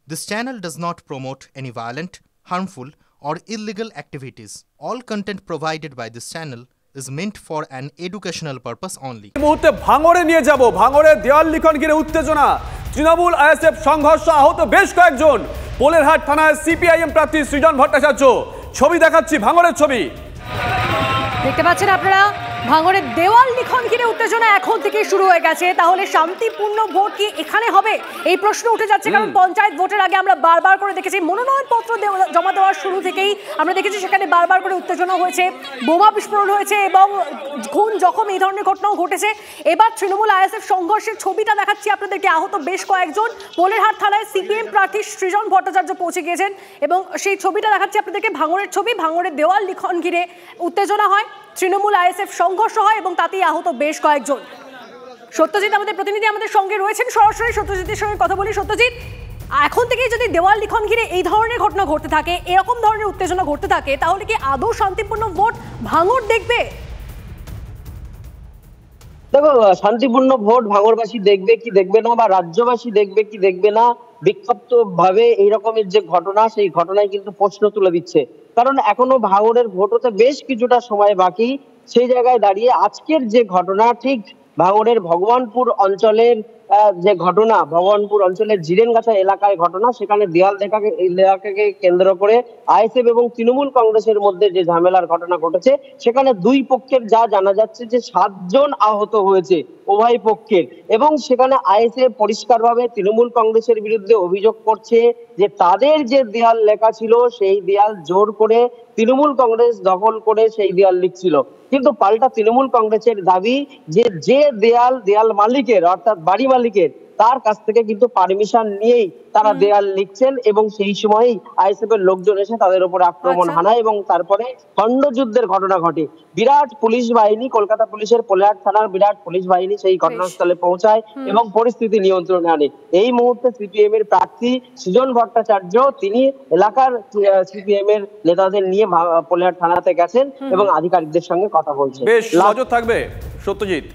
This channel does not promote any violent, harmful, or illegal activities. All content provided by this channel is meant for an educational purpose only. এই মুহূর্তে ভাঙড়ে নিয়ে যাব। ভাঙড়ের দেওয়াল লিখন ঘিরে উত্তেজনা, তৃণমূল আইএসএফ সংঘর্ষ, আহত বেশ কয়েকজন। পোলেরহাট থানায় সিপিআইএম প্রার্থী সৃজন ভট্টাচার্য। ছবি দেখাচ্ছি, ভাঙড়ের ছবি দেখতে পাচ্ছেন আপনারা। ভাঙড়ের দেওয়াল লিখন ঘিরে উত্তেজনা এখন থেকে শুরু হয়ে গেছে। তাহলে শান্তিপূর্ণ ভোট কি এখানে হবে, এই প্রশ্ন উঠে যাচ্ছে। কারণ পঞ্চায়েত ভোটের আগে আমরা বারবার করে দেখেছি, মনোনয়নপত্র জমা দেওয়ার শুরু থেকেই আমরা দেখেছি সেখানে বারবার করে উত্তেজনা হয়েছে, বোমা বিস্ফোরণ হয়েছে এবং খুন জখম এই ধরনের ঘটনাও ঘটেছে। এবার তৃণমূল আইএসএফ সংঘর্ষের ছবিটা দেখাচ্ছি আপনাদেরকে। আহত বেশ কয়েকজন। পোলেরহাট থানায় সিপিএম প্রার্থী সৃজন ভট্টাচার্য পৌঁছে গিয়েছেন এবং সেই ছবিটা দেখাচ্ছি আপনাদেরকে। ভাঙড়ের ছবি। ভাঙড়ের দেওয়াল লিখন ঘিরে উত্তেজনা হয়, তৃণমূল আইএসএফ সংঘর্ষ হয় এবং তাতেই আহত বেশ কয়েকজন। সত্যজিৎ আমাদের প্রতিনিধি আমাদের সঙ্গে রয়েছেন, সরাসরি সত্যজিতের সঙ্গে কথা বলি। সত্যজিৎ, এখন থেকেই যদি দেওয়াল লিখন ঘিরে এই ধরনের ঘটনা ঘটতে থাকে, এরকম ধরনের উত্তেজনা ঘটতে থাকে, তাহলে কি আদৌ শান্তিপূর্ণ ভোট ভাঙড় দেখবে? দেখো, শান্তিপূর্ণ ভোট ভাঙড়বাসী দেখবে কি দেখবে না, বা রাজ্যবাসী দেখবে কি দেখবে না, বিক্ষিপ্ত ভাবে এই রকমের যে ঘটনা, সেই ঘটনায় কিন্তু প্রশ্ন তুলে দিচ্ছে। কারণ এখনো ভাঙড়ের ভোট হতে বেশ কিছুটা সময় বাকি। সেই জায়গায় দাঁড়িয়ে আজকের যে ঘটনা, ঠিক ভাঙড়ের ভগবানপুর অঞ্চলের যে ঘটনা, ভগবানপুর অঞ্চলের জিরেনগাছা এলাকায় ঘটনা, সেখানে দেয়াল এলাকাকে কেন্দ্র করে আইএসএফ এবং তৃণমূল কংগ্রেসের মধ্যে যে ঝামেলার ঘটনা ঘটেছে, সেখানে দুই পক্ষের যা জানা যাচ্ছে যে 7 জন আহত হয়েছে উভয় পক্ষের। এবং সেখানে আইএসএফ পরিষ্কারভাবে তৃণমূল কংগ্রেসের বিরুদ্ধে অভিযোগ করছে যে তাদের যে দেয়াল লেখা ছিল, সেই দেয়াল জোর করে তৃণমূল কংগ্রেস দখল করে সেই দেয়াল লিখছিল। কিন্তু পাল্টা তৃণমূল কংগ্রেসের দাবি যে দেয়াল মালিকের, অর্থাৎ বাড়ি মালিকের, তার কাছ থেকে কিন্তু পারমিশন নিয়েই তারা দেয়াল লিখছেন। এবং সেই সময়ই আইএসএফ এর লোকজন এসে তাদের উপরে আক্রমণ হানায় এবং তারপরে খণ্ডযুদ্ধের ঘটনা ঘটে। বিরাট পুলিশ বাহিনী, কলকাতা পুলিশের পোলেরহাট থানার বিরাট পুলিশ বাহিনী সেই ঘটনাস্থলে পৌঁছায় এবং পরিস্থিতি নিয়ন্ত্রণে আনে। এই মুহূর্তে সিপিএম এর প্রার্থী সৃজন ভট্টাচার্য, তিনি এলাকার সিপিএম এর নেতাদের নিয়ে পোলেরহাট থানাতে গেছেন এবং আধিকারিকদের সঙ্গে কথা বলছেন। বেশ নজর থাকবে সত্যজিৎ।